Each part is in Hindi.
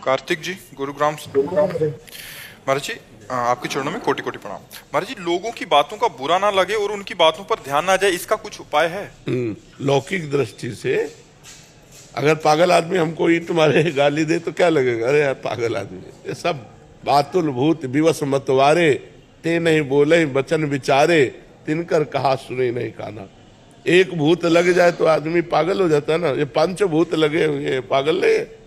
कार्तिक जी, गुरुग्राम से। महाराज जी, आपके चरणों में कोटि कोटि प्रणाम। महाराज जी, लोगों की बातों का बुरा ना लगे और उनकी बातों पर ध्यान ना जाए, इसका कुछ उपाय है? लौकिक दृष्टि से अगर पागल आदमी हमको ईंट मारे गाली दे तो क्या लगेगा, अरे यार पागल आदमी। ये सब बातुल भूत विवश मतवारे, ते नहीं बोले बचन विचारे, तिनकर कहा सुने नहीं काना। एक भूत लग जाए तो आदमी पागल हो जाता है ना। ये पंचभूत लगे हुए पागल नहीं है।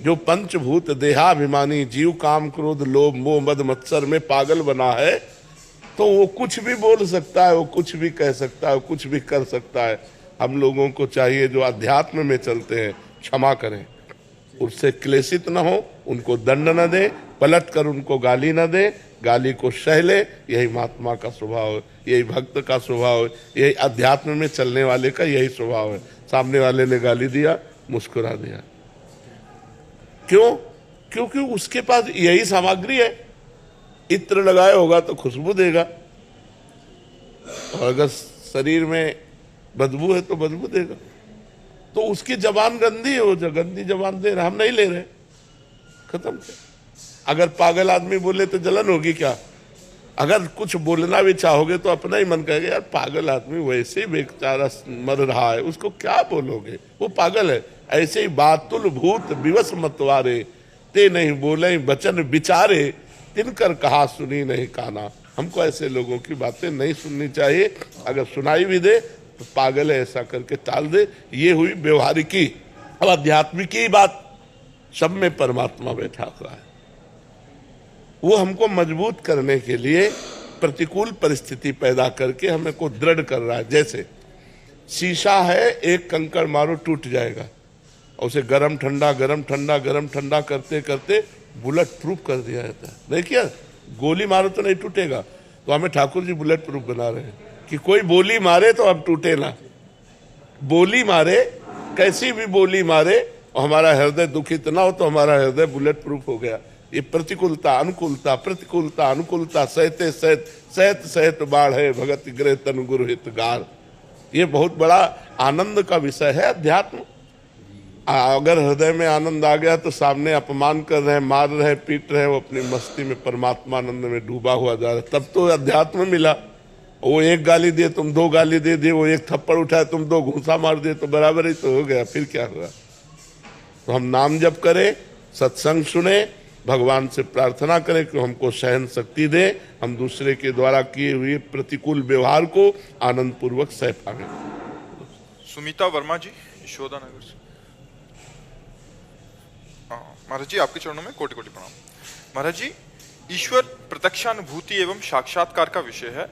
जो पंचभूत देहाभिमानी जीव काम क्रोध लोभ मोह मद मत्सर में पागल बना है, तो वो कुछ भी बोल सकता है, वो कुछ भी कह सकता है, वो कुछ भी कर सकता है। हम लोगों को चाहिए जो अध्यात्म में चलते हैं क्षमा करें, उससे क्लेशित न हो, उनको दंड न दे, पलट कर उनको गाली न दे, गाली को सह ले। यही महात्मा का स्वभाव है, यही भक्त का स्वभाव है, यही अध्यात्म में चलने वाले का यही स्वभाव है। सामने वाले ने गाली दिया, मुस्कुरा दिया। क्यों? क्योंकि उसके पास यही सामग्री है। इत्र लगाया होगा तो खुशबू देगा, और अगर शरीर में बदबू है तो बदबू देगा। तो उसकी जबान गंदी है, वो गंदी जबान दे रहा, हम नहीं ले रहे, खत्म क्या। अगर पागल आदमी बोले तो जलन होगी क्या? अगर कुछ बोलना भी चाहोगे तो अपना ही मन कहेगा यार पागल आदमी वैसे ही बेचारा मर रहा है, उसको क्या बोलोगे, वो पागल है। ऐसे ही बातुल भूत विवश मतवारे, ते नहीं बोले बचन विचारे, तिनकर कहा सुनी नहीं काना। हमको ऐसे लोगों की बातें नहीं सुननी चाहिए। अगर सुनाई भी दे तो पागल है ऐसा करके टाल दे। ये हुई व्यवहारिकी। अब आध्यात्मिकी बात, सब में परमात्मा बैठा हुआ है। वो हमको मजबूत करने के लिए प्रतिकूल परिस्थिति पैदा करके हमें को दृढ़ कर रहा है। जैसे शीशा है, एक कंकड़ मारो टूट जाएगा, और उसे गरम ठंडा गरम ठंडा गरम ठंडा करते करते बुलेट प्रूफ कर दिया जाता है। देखिए, गोली मारो तो नहीं टूटेगा, तो हमें ठाकुर जी बुलेट प्रूफ बना रहे हैं कि कोई बोली मारे तो अब टूटे ना। बोली मारे, कैसी भी बोली मारे, और हमारा हृदय दुखित ना हो तो हमारा हृदय बुलेट प्रूफ हो गया। ये प्रतिकूलता अनुकूलता प्रतिकूलता अनुकूलता सहते सहत सहत सहत बाढ़ है भगत गृह तन गुरु हित गार। ये बहुत बड़ा आनंद का विषय है अध्यात्म। अगर हृदय में आनंद आ गया तो सामने अपमान कर रहे हैं, मार रहे हैं, पीट रहे हैं, वो अपनी मस्ती में परमात्मा आनंद में डूबा हुआ जा रहा है, तब तो अध्यात्म मिला। वो एक गाली दिए तुम दो गाली दे दिए, वो एक थप्पड़ उठाए तुम दो घूंसा मार दिए, तो बराबर ही तो हो गया। फिर क्या हुआ? तो हम नाम जप करें, सत्संग सुने, भगवान से प्रार्थना करें कि हमको सहन शक्ति दे, हम दूसरे के द्वारा किए हुए प्रतिकूल व्यवहार को आनंद पूर्वक सह पाएं। सुमिता वर्मा जी, यशोदा नगर से। महाराज जी, आपके चरणों में कोटि कोटि प्रणाम। महाराज जी, ईश्वर प्रत्यक्षानुभूति एवं साक्षात्कार का विषय है।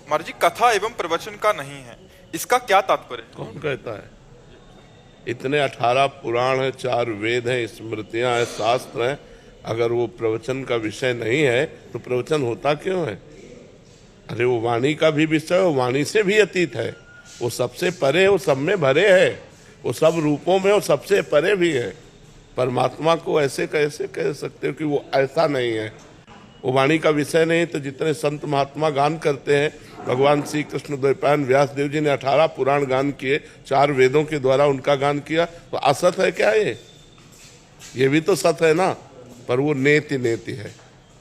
महाराज जी, कथा एवं प्रवचन का नहीं है, इसका क्या तात्पर्य है? कौन कहता है? इतने 18 पुराण है, 4 वेद हैं, स्मृतियां हैं, शास्त्र हैं। अगर वो प्रवचन का विषय नहीं है तो प्रवचन होता क्यों है? अरे वो वाणी का भी विषय, वो वाणी से भी अतीत है, वो सबसे परे है, वो सब में भरे है, वो सब रूपों में वो सबसे परे भी है। परमात्मा को ऐसे कैसे कह सकते हो कि वो ऐसा नहीं है? वो वाणी का विषय नहीं। तो जितने संत महात्मा गान करते हैं, भगवान श्री कृष्ण द्वैपायन व्यास देव जी ने 18 पुराण गान किए, 4 वेदों के द्वारा उनका गान किया, तो असत है क्या ये भी तो सत है ना। पर वो नेति नेति है,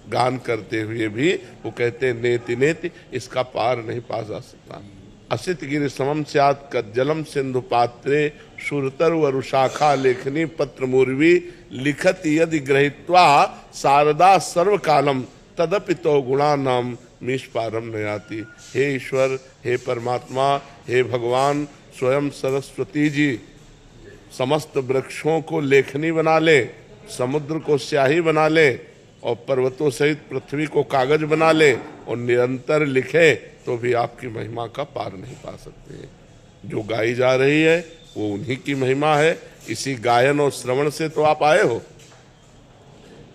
गान करते हुए भी वो कहते हैं नेति नेति, इसका पार नहीं पा जा सकता। असित गिरि समम स्यात् कज्जलम सिंधु पात्रे, सुरतर वरुशाखा लेखनी पत्र मूर्वी, लिखत यदि ग्रहीत्वा शारदा सर्वकालम, तदपि तो गुणानाम मीश-पारम नयाति। हे ईश्वर, हे परमात्मा, हे भगवान, स्वयं सरस्वती जी समस्त वृक्षों को लेखनी बना ले, समुद्र को स्याही बना ले, और पर्वतों सहित पृथ्वी को कागज बना ले, और निरंतर लिखे, तो भी आपकी महिमा का पार नहीं पा सकते। जो गाई जा रही है वो उन्हीं की महिमा है। इसी गायन और श्रवण से तो आप आए हो,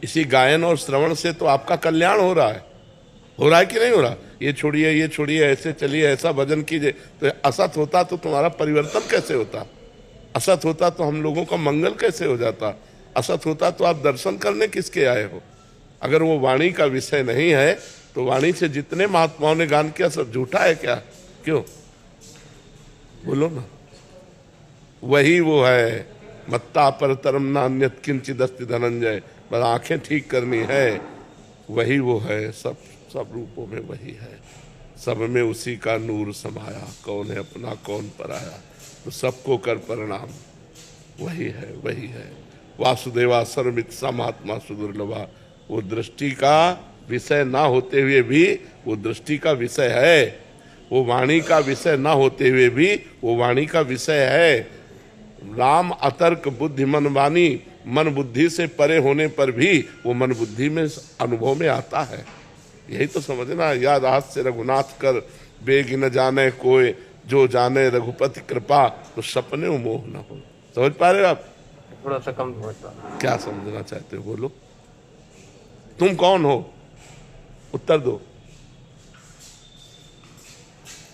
इसी गायन और श्रवण से तो आपका कल्याण हो रहा है कि नहीं हो रहा? ये छोड़िए, ऐसे चलिए, ऐसा भजन कीजिए। तो असत होता तो तुम्हारा परिवर्तन कैसे होता? असत होता तो हम लोगों का मंगल कैसे हो जाता? असत होता तो आप दर्शन करने किसके आए हो? अगर वो वाणी का विषय नहीं है तो वाणी से जितने महात्माओं ने गान किया सब झूठा है क्या? क्यों? बोलो ना। वही वो है मत्ता परतरम नान्यत किंचित अस्ति धनंजय। बस आंखें ठीक करनी है, वही वो है, सब रूपों में वही है, सब में उसी का नूर समाया। कौन है अपना कौन पराया, तो सबको कर प्रणाम, वही है वही है। वासुदेवा सर्वमित समात्मा सुदुर्लभा। वो दृष्टि का विषय ना होते हुए भी वो दृष्टि का विषय है, वो वाणी का विषय ना होते हुए भी वो वाणी का विषय है। राम अतर्क बुद्धि मन वाणी, मन बुद्धि से परे होने पर भी वो मन बुद्धि में अनुभव में आता है। यही तो समझना। याद हास्य रघुनाथ कर, बेग न जाने कोई, जो जाने रघुपति कृपा, तो सपने मोह न हो। समझ पा रहे हो आप? थोड़ा सा कम समझ पा रहा हूं। क्या समझना चाहते हो, बोलो। तुम कौन हो, उत्तर दो।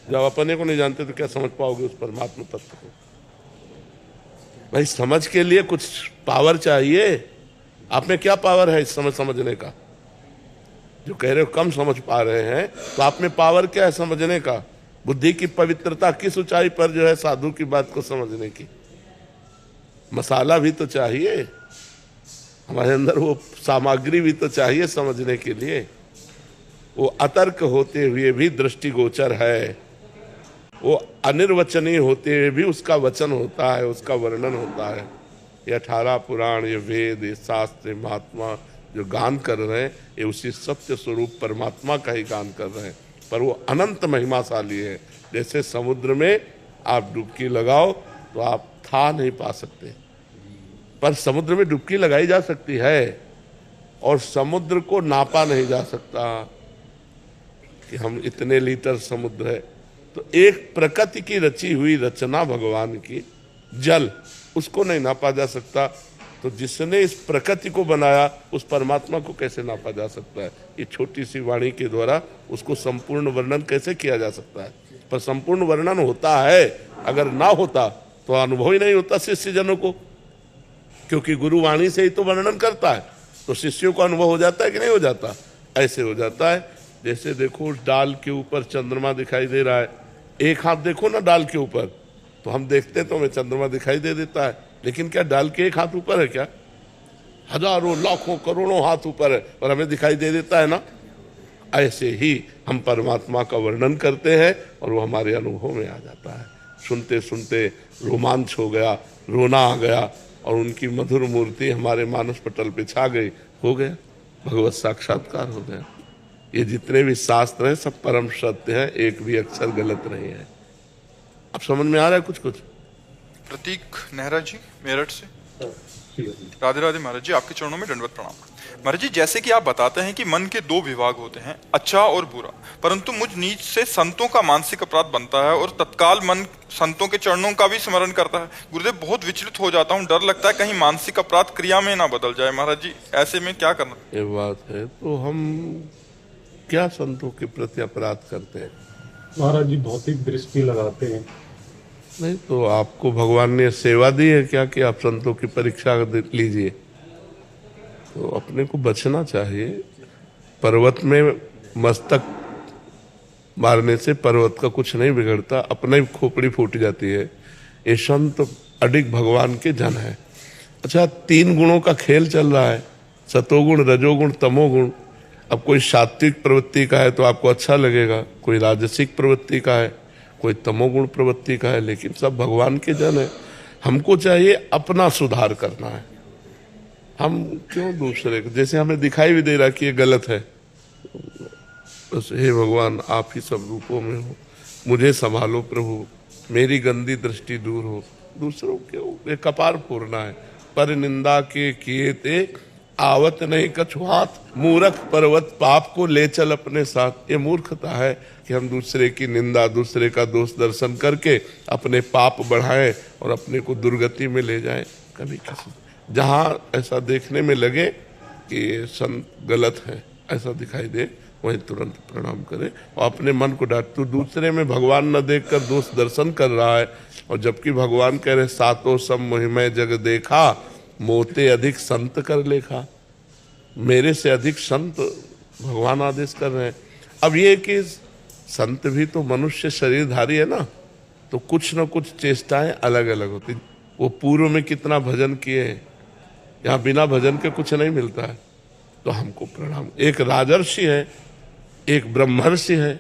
जब अपने को नहीं जानते तो क्या समझ पाओगे उस परमात्मा तत्व को? भाई समझ के लिए कुछ पावर चाहिए। आप में क्या पावर है इस समय समझने का? जो कह रहे हो कम समझ पा रहे हैं, तो आप में पावर क्या है समझने का? बुद्धि की पवित्रता किस ऊंचाई पर जो है साधु की बात को समझने की? मसाला भी तो चाहिए हमारे अंदर, वो सामग्री भी तो चाहिए समझने के लिए। वो अतर्क होते हुए भी दृष्टिगोचर है, वो अनिर्वचनीय होते हुए भी उसका वचन होता है, उसका वर्णन होता है। ये 18 पुराण, ये वेद, ये शास्त्र, महात्मा जो गान कर रहे हैं, ये उसी सत्य स्वरूप परमात्मा का ही गान कर रहे हैं। पर वो अनंत महिमाशाली है। जैसे समुद्र में आप डुबकी लगाओ तो आप था नहीं पा सकते, पर समुद्र में डुबकी लगाई जा सकती है, और समुद्र को नापा नहीं जा सकता कि हम इतने लीटर समुद्र है। तो एक प्रकृति की रची हुई रचना भगवान की, जल, उसको नहीं नापा जा सकता। तो जिसने इस प्रकृति को बनाया उस परमात्मा को कैसे नापा जा सकता है? ये छोटी सी वाणी के द्वारा उसको संपूर्ण वर्णन कैसे किया जा सकता है? पर संपूर्ण वर्णन होता है, अगर ना होता तो अनुभव ही नहीं होता शिष्य जनों को, क्योंकि गुरु वाणी से ही तो वर्णन करता है। तो शिष्यों को अनुभव हो जाता है कि नहीं हो जाता? ऐसे हो जाता है। जैसे देखो डाल के ऊपर चंद्रमा दिखाई दे रहा है, एक हाथ देखो ना डाल के ऊपर, तो हम देखते तो हमें चंद्रमा दिखाई दे देता है, लेकिन क्या डाल के एक हाथ ऊपर है क्या? हजारों लाखों करोड़ों हाथ ऊपर है और हमें दिखाई दे देता है ना। ऐसे ही हम परमात्मा का वर्णन करते हैं और वो हमारे अनुभव में आ जाता है। सुनते सुनते रोमांच हो गया, रोना आ गया, और उनकी मधुर मूर्ति हमारे मानस पटल पे छा गई, हो गया भगवत साक्षात्कार हो गया। ये जितने भी शास्त्र हैं सब परम सत्य हैं, एक भी अक्षर गलत नहीं है। अब समझ में आ रहा है कुछ कुछ? प्रतीक नेहरा जी मेरठ से। राधे राधे महाराज जी, आपके चरणों में दंडवत प्रणाम। महाराज जी, जैसे कि आप बताते हैं कि मन के 2 विभाग होते हैं, अच्छा और बुरा, परंतु मुझ नीच से संतों का मानसिक अपराध बनता है और तत्काल मन संतों के चरणों का भी स्मरण करता है। गुरुदेव, बहुत विचलित हो जाता हूँ, डर लगता है कहीं मानसिक अपराध क्रिया में ना बदल जाए। महाराज जी, ऐसे में क्या करना? ये बात है, तो हम क्या संतों के प्रति अपराध करते हैं? महाराज जी भौतिक दृष्टि लगाते हैं। नहीं तो आपको भगवान ने सेवा दी है क्या कि आप संतों की परीक्षा लीजिए? तो अपने को बचना चाहिए। पर्वत में मस्तक मारने से पर्वत का कुछ नहीं बिगड़ता, अपना ही खोपड़ी फूट जाती है। ये संत अडिग भगवान के जन है। अच्छा, 3 गुणों का खेल चल रहा है, सतोगुण, रजोगुण, तमोगुण। अब कोई सात्विक प्रवृत्ति का है तो आपको अच्छा लगेगा, कोई राजसिक प्रवृत्ति का है, कोई तमोगुण प्रवृत्ति का है, लेकिन सब भगवान के जन है। हमको चाहिए अपना सुधार करना है। हम क्यों दूसरे को, जैसे हमें दिखाई भी दे रहा कि ये गलत है, बस हे भगवान आप ही सब रूपों में हो, मुझे संभालो प्रभु, मेरी गंदी दृष्टि दूर हो। दूसरों के कपार फोड़ना है। पर निंदा के किए ते आवत नहीं कछु हाथ, मूर्ख पर्वत पाप को ले चल अपने साथ। ये मूर्खता है कि हम दूसरे की निंदा, दूसरे का दोष दर्शन करके अपने पाप बढ़ाएं और अपने को दुर्गति में ले जाएं। कभी किसी जहाँ ऐसा देखने में लगे कि ये संत गलत है, ऐसा दिखाई दे, वहीं तुरंत प्रणाम करे और अपने मन को डांट। तो दूसरे में भगवान न देखकर दोष दर्शन कर रहा है, और जबकि भगवान कह रहे सातों सब मोहिमय जग देखा, मोते अधिक संत कर लेखा। मेरे से अधिक संत भगवान आदेश कर रहे हैं। अब ये कि संत भी तो मनुष्य शरीरधारी है ना, तो कुछ न कुछ चेष्टाएं अलग अलग होती। वो पूर्व में कितना भजन किए हैं। यहाँ बिना भजन के कुछ नहीं मिलता है। तो हमको प्रणाम। एक राजर्षि है, एक ब्रह्मर्षि है,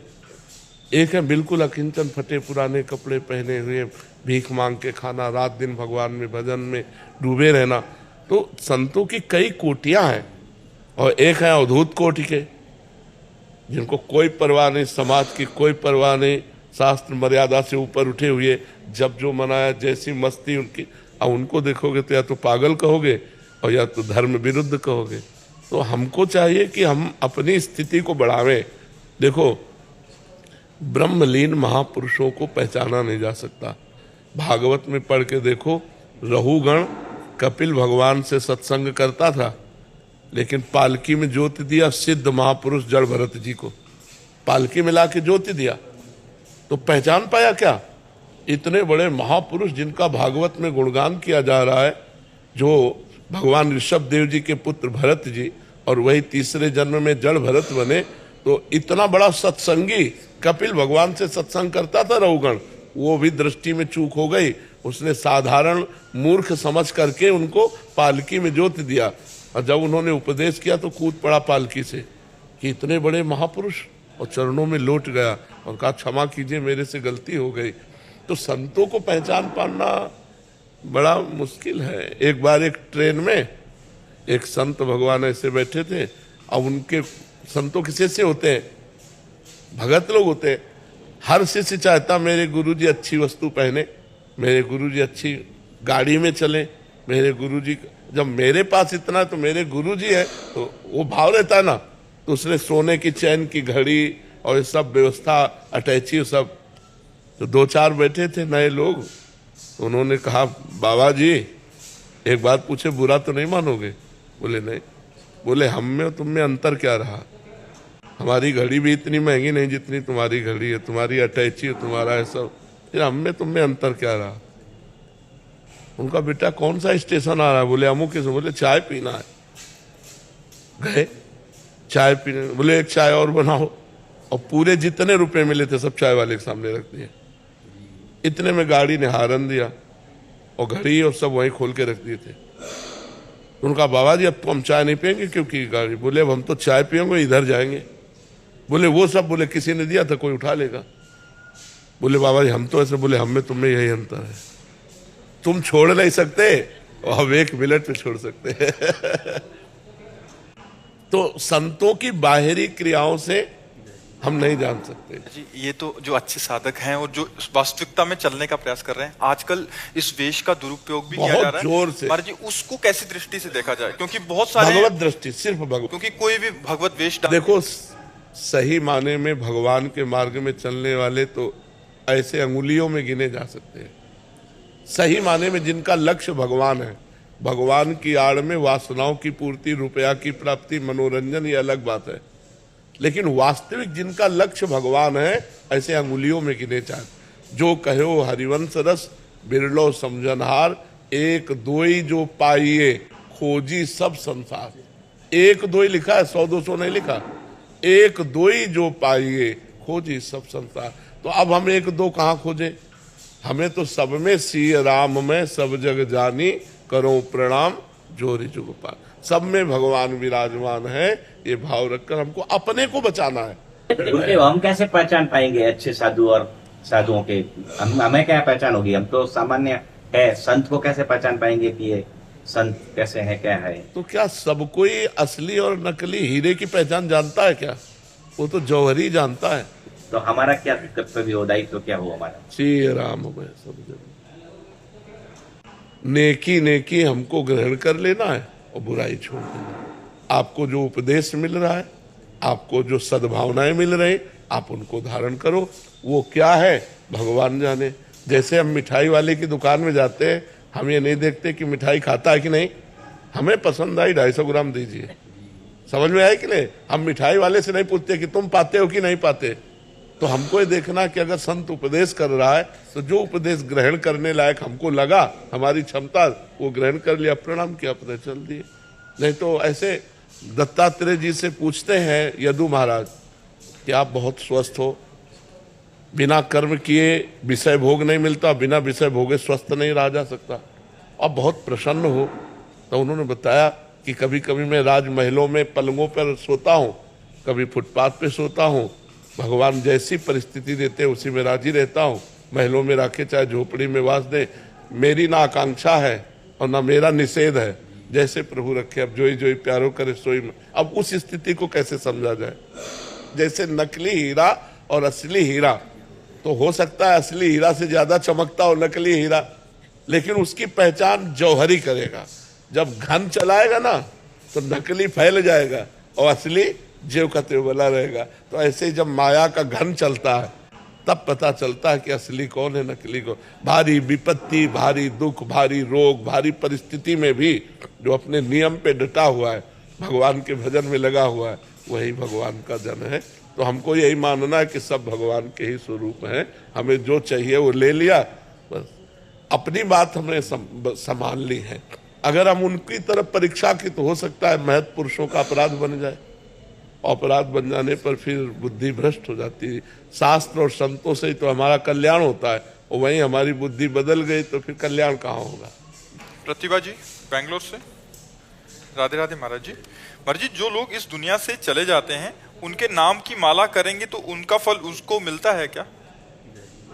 एक है बिल्कुल अकिंचन, फटे पुराने कपड़े पहने हुए, भीख मांग के खाना, रात दिन भगवान में भजन में डूबे रहना। तो संतों की कई कोटियां हैं। और एक है अवधूत कोटि के, जिनको कोई परवाह नहीं, समाज की कोई परवाह नहीं, शास्त्र मर्यादा से ऊपर उठे हुए, जब जो मनाया जैसी मस्ती उनकी। अब उनको देखोगे तो या तो पागल कहोगे और या तो धर्म विरुद्ध कहोगे। तो हमको चाहिए कि हम अपनी स्थिति को बढ़ावें। देखो, ब्रह्मलीन महापुरुषों को पहचाना नहीं जा सकता। भागवत में पढ़ के देखो, रहुगण कपिल भगवान से सत्संग करता था, लेकिन पालकी में ज्योति दिया सिद्ध महापुरुष जड़ भरत जी को, पालकी में लाके ज्योति दिया, तो पहचान पाया क्या? इतने बड़े महापुरुष जिनका भागवत में गुणगान किया जा रहा है, जो भगवान ऋषभ देव जी के पुत्र भरत जी, और वही तीसरे जन्म में जड़ भरत बने। तो इतना बड़ा सत्संगी कपिल भगवान से सत्संग करता था रहुगण, वो भी दृष्टि में चूक हो गई। उसने साधारण मूर्ख समझ करके उनको पालकी में ज्योति दिया, और जब उन्होंने उपदेश किया तो कूद पड़ा पालकी से कि इतने बड़े महापुरुष, और चरणों में लौट गया और कहा क्षमा कीजिए, मेरे से गलती हो गई। तो संतों को पहचान पाना बड़ा मुश्किल है। एक बार एक ट्रेन में एक संत भगवान ऐसे बैठे थे। अब उनके संतों के शिष्य होते हैं, भगत लोग होते हैं। हर शिष्य चाहता मेरे गुरुजी अच्छी वस्तु पहने, मेरे गुरुजी अच्छी गाड़ी में चले, मेरे गुरुजी, जब मेरे पास इतना तो मेरे गुरुजी है, तो वो भाव रहता है ना। तो उसने सोने की चैन की घड़ी और ये सब व्यवस्था, अटैची सब। तो दो चार बैठे थे नए लोग, तो उन्होंने कहा बाबा जी एक बात पूछे, बुरा तो नहीं मानोगे? बोले नहीं। बोले हम में और तुम में अंतर क्या रहा? हमारी घड़ी भी इतनी महंगी नहीं जितनी तुम्हारी घड़ी है, तुम्हारी अटैची है, तुम्हारा है सब, फिर हम में तुम में अंतर क्या रहा? उनका बेटा कौन सा स्टेशन आ रहा है? बोले अमुक के। बोले चाय पीना है। गए चाय पीने, बोले एक चाय और बनाओ, और पूरे जितने रुपए मिले थे सब चाय वाले के सामने रख दिए। इतने में गाड़ी ने हारन दिया और घड़ी और सब वहीं खोल के रख दिए थे। उनका बाबा जी अब तो हम चाय नहीं पियेंगे क्योंकि गाड़ी। बोले अब हम तो चाय पियेंगे, इधर जाएंगे। बोले वो सब? बोले किसी ने दिया था, कोई उठा लेगा। बोले बाबा जी हम तो ऐसे। बोले हम में तुम में यही अंतर है, तुम छोड़ नहीं सकते और हम 1 मिनट में छोड़ सकते हैं। तो संतों की बाहरी क्रियाओं से हम नहीं जान सकते जी। ये तो जो अच्छे साधक हैं और जो वास्तविकता में चलने का प्रयास कर रहे हैं, आजकल इस वेश का दुरुपयोग भी किया जा रहा है जोर से। महाराज जी, उसको कैसी दृष्टि से देखा जाए? क्योंकि बहुत सारे भगवत दृष्टि, सिर्फ भगवत। क्योंकि कोई भी भगवत वेश देखो, सही माने में भगवान के मार्ग में चलने वाले तो ऐसे अंगुलियों में गिने जा सकते हैं। सही माने में जिनका लक्ष्य भगवान है, भगवान की आड़ में वासनाओं की पूर्ति, रुपया की प्राप्ति, मनोरंजन, ये अलग बात है। लेकिन वास्तविक जिनका लक्ष्य भगवान है, ऐसे अंगुलियों में गिने चाहे। जो कहो हरिवंश रस बिरलो समझनहार, एक दोई जो पाइए खोजी सब संसार। एक दोई लिखा है, 100-200 नहीं लिखा। एक दोई जो पाइए खोजी सब संसार। तो अब हम एक दो कहाँ खोजे? हमें तो सब में सिय राम में सब जग जानी, करो प्रणाम जोरी जुग पार। सब में भगवान विराजमान है, ये भाव रखकर हमको अपने को बचाना है। हम कैसे पहचान पाएंगे अच्छे साधु और साधुओं के? हमें क्या पहचान होगी? हम तो सामान्य है, संत को कैसे पहचान पाएंगे कि ये संत कैसे है, क्या है? तो क्या सब कोई असली और नकली हीरे की पहचान जानता है क्या? वो तो जौहरी जानता है। तो हमारा क्या कर्तव्य हो, दायित्व क्या हो हमारा? श्री राम में सब जगह नेकी नेकी हमको ग्रहण कर लेना है और बुराई छोड़ देना है। आपको जो उपदेश मिल रहा है, आपको जो सद्भावनाएं मिल रही, आप उनको धारण करो। वो क्या है भगवान जाने। जैसे हम मिठाई वाले की दुकान में जाते हैं, हम ये नहीं देखते कि मिठाई खाता है कि नहीं, हमें पसंद आई 250 ग्राम दीजिए। समझ में आया कि नहीं? हम मिठाई वाले से नहीं पूछते कि तुम पाते हो कि नहीं पाते। तो हमको ये देखना कि अगर संत उपदेश कर रहा है तो जो उपदेश ग्रहण करने लायक हमको लगा, हमारी क्षमता, वो ग्रहण कर लिया, प्रणाम किया, पता चल दिए। नहीं तो ऐसे दत्तात्रेय जी से पूछते हैं यदु महाराज कि आप बहुत स्वस्थ हो, बिना कर्म किए विषय भोग नहीं मिलता, बिना विषय भोगे स्वस्थ नहीं रहा जा सकता। और बहुत प्रसन्न हो। तो उन्होंने बताया कि कभी कभी मैं राजमहलों में पलंगों पर सोता हूँ, कभी फुटपाथ पे सोता हूँ, भगवान जैसी परिस्थिति देते हैं उसी में राजी रहता हूँ। महलों में रखे चाहे झोपड़ी में वास दे, मेरी ना आकांक्षा है और ना मेरा निषेध है, जैसे प्रभु रखे। अब जोई जोई प्यारो करे सोई में। अब उस स्थिति को कैसे समझा जाए? जैसे नकली हीरा और असली हीरा, तो हो सकता है असली हीरा से ज्यादा चमकता हो नकली हीरा, लेकिन उसकी पहचान जौहरी करेगा। जब घन चलाएगा ना तो नकली फैल जाएगा और असली जेव का त्यों बना रहेगा। तो ऐसे ही जब माया का घन चलता है तब पता चलता है कि असली कौन है, नकली कौन। भारी विपत्ति, भारी दुख, भारी रोग, भारी परिस्थिति में भी जो अपने नियम पे डटा हुआ है, भगवान के भजन में लगा हुआ है, वही भगवान का जन है। तो हमको यही मानना है कि सब भगवान के ही स्वरूप हैं। हमें जो चाहिए वो ले लिया, बस अपनी बात हमने संभाल ली है। अगर हम उनकी तरफ परीक्षा की तो हो सकता है महत् पुरुषों का अपराध बन जाए। अपराध बन जाने पर फिर बुद्धि भ्रष्ट हो जाती है। शास्त्र और संतों से ही तो हमारा कल्याण होता है, और वहीं हमारी बुद्धि बदल गई तो फिर कल्याण कहाँ होगा। प्रतिभा जी बेंगलोर से, राधे राधे महाराज जी। महाराज जी, जो लोग इस दुनिया से चले जाते हैं उनके नाम की माला करेंगे तो उनका फल उसको मिलता है क्या?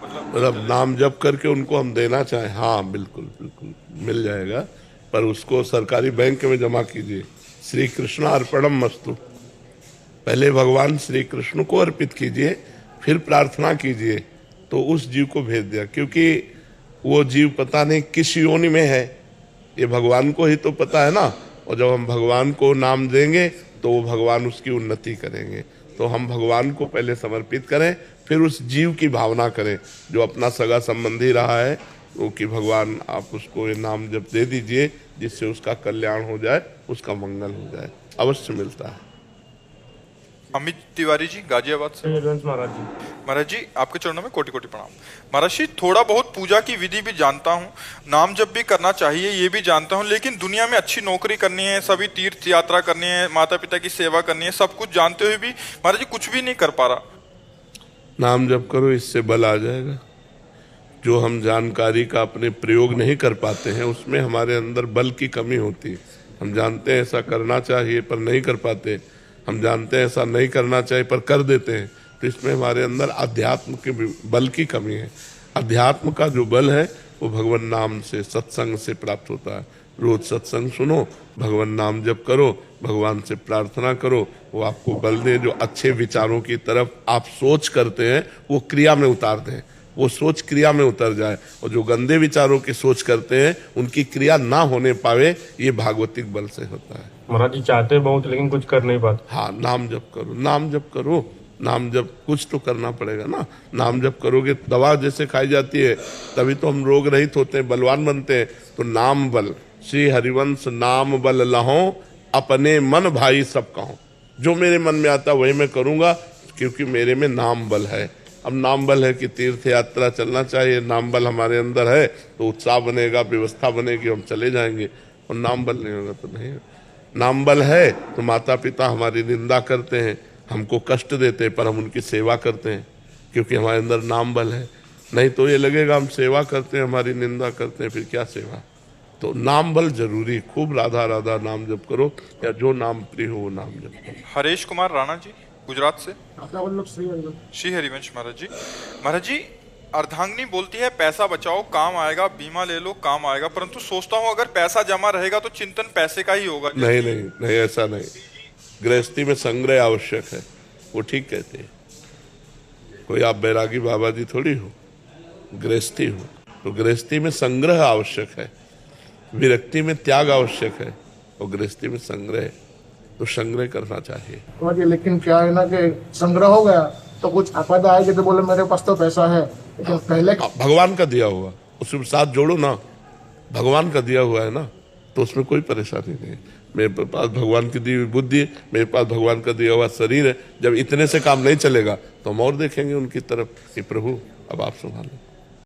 मतलब नाम जप करके उनको हम देना चाहें, हाँ बिल्कुल बिल्कुल मिल जाएगा, पर उसको सरकारी बैंक में जमा कीजिए। श्री कृष्ण अर्पणम मस्तु, पहले भगवान श्री कृष्ण को अर्पित कीजिए, फिर प्रार्थना कीजिए तो उस जीव को भेज दिया। क्योंकि वो जीव पता नहीं किस योनि में है, ये भगवान को ही तो पता है ना। और जब हम भगवान को नाम देंगे तो वो भगवान उसकी उन्नति करेंगे। तो हम भगवान को पहले समर्पित करें, फिर उस जीव की भावना करें जो अपना सगा संबंधी रहा है, वो कि भगवान आप उसको ये नाम जब दे दीजिए जिससे उसका कल्याण हो जाए, उसका मंगल हो जाए। अवश्य मिलता है। अमित तिवारी जी गाजियाबाद से, महाराज जी। महाराज जी आपके चरणों में कोटि कोटि प्रणाम। महाराज जी, थोड़ा बहुत पूजा की विधि भी जानता हूँ, नाम जप भी करना चाहिए ये भी जानता हूँ, लेकिन दुनिया में अच्छी नौकरी करनी है, सभी तीर्थ यात्रा करनी है, माता पिता की सेवा करनी है, सब कुछ जानते हुए भी महाराज जी कुछ भी नहीं कर पा रहा। नाम जप करो, इससे बल आ जाएगा। जो हम जानकारी का अपने प्रयोग नहीं कर पाते हैं उसमें हमारे अंदर बल की कमी होती है। हम जानते हैं ऐसा करना चाहिए पर नहीं कर पाते, हम जानते हैं ऐसा नहीं करना चाहिए पर कर देते हैं। तो इसमें हमारे अंदर अध्यात्म के बल की कमी है। अध्यात्म का जो बल है वो भगवान नाम से, सत्संग से प्राप्त होता है। रोज सत्संग सुनो, भगवान नाम जप करो, भगवान से प्रार्थना करो, वो आपको बल दे। जो अच्छे विचारों की तरफ आप सोच करते हैं वो क्रिया में उतार दें, वो सोच क्रिया में उतर जाए। और जो गंदे विचारों की सोच करते हैं उनकी क्रिया ना होने पावे, ये भागवतिक बल से होता है। महाराज जी चाहते बहुत लेकिन कुछ कर नहीं पाते। हाँ, नाम जप करो, नाम जप करो, नाम जप कुछ तो करना पड़ेगा ना। नाम जप करोगे, दवा जैसे खाई जाती है तभी तो हम रोग रहित होते हैं, बलवान बनते हैं। तो नाम बल, श्री हरिवंश नाम बल लहो, अपने मन भाई सब कहो। जो मेरे मन में आता वही मैं करूंगा, क्योंकि मेरे में नाम बल है। अब नाम बल है कि तीर्थ यात्रा चलना चाहिए, नाम बल हमारे अंदर है तो उत्साह बनेगा, व्यवस्था बनेगी, हम चले जाएंगे। और नाम बल नहीं होगा तो नहीं। नाम बल है तो माता पिता हमारी निंदा करते हैं, हमको कष्ट देते हैं, पर हम उनकी सेवा करते हैं क्योंकि हमारे अंदर नाम बल है। नहीं तो ये लगेगा हम सेवा करते हैं, हमारी निंदा करते हैं, फिर क्या सेवा। तो नाम बल जरूरी। खूब राधा राधा नाम जप करो, या जो नाम प्रिय हो वो नाम जप करो। हरेश कुमार राणा जी गुजरात से, श्री हरिवंश महाराज जी। महाराज जी, अर्धांगिनी बोलती है पैसा बचाओ काम आएगा, बीमा ले लो काम आएगा, परंतु सोचता हूँ अगर पैसा जमा रहेगा तो चिंतन पैसे का ही होगा। नहीं नहीं नहीं, ऐसा नहीं। गृहस्थी में संग्रह आवश्यक है, वो ठीक कहते हैं। कोई आप बैरागी बाबा जी थोड़ी हो, गृहस्थी हो। तो गृहस्थी में संग्रह आवश्यक है, विरक्ति में त्याग आवश्यक है, और गृहस्थी में संग्रह, तो संग्रह करना चाहिए। लेकिन क्या है ना कि संग्रह हो गया तो कुछ आपदा आएगी तो बोले मेरे पास तो पैसा है, लेकिन पहले भगवान का दिया हुआ उसके साथ जोड़ो ना। भगवान का दिया हुआ है ना, तो उसमें कोई परेशानी नहीं। मेरे पास भगवान की दी हुई बुद्धि है, मेरे पास भगवान का दिया हुआ शरीर है। जब इतने से काम नहीं चलेगा तो हम और देखेंगे उनकी तरफ कि प्रभु अब आप संभालें।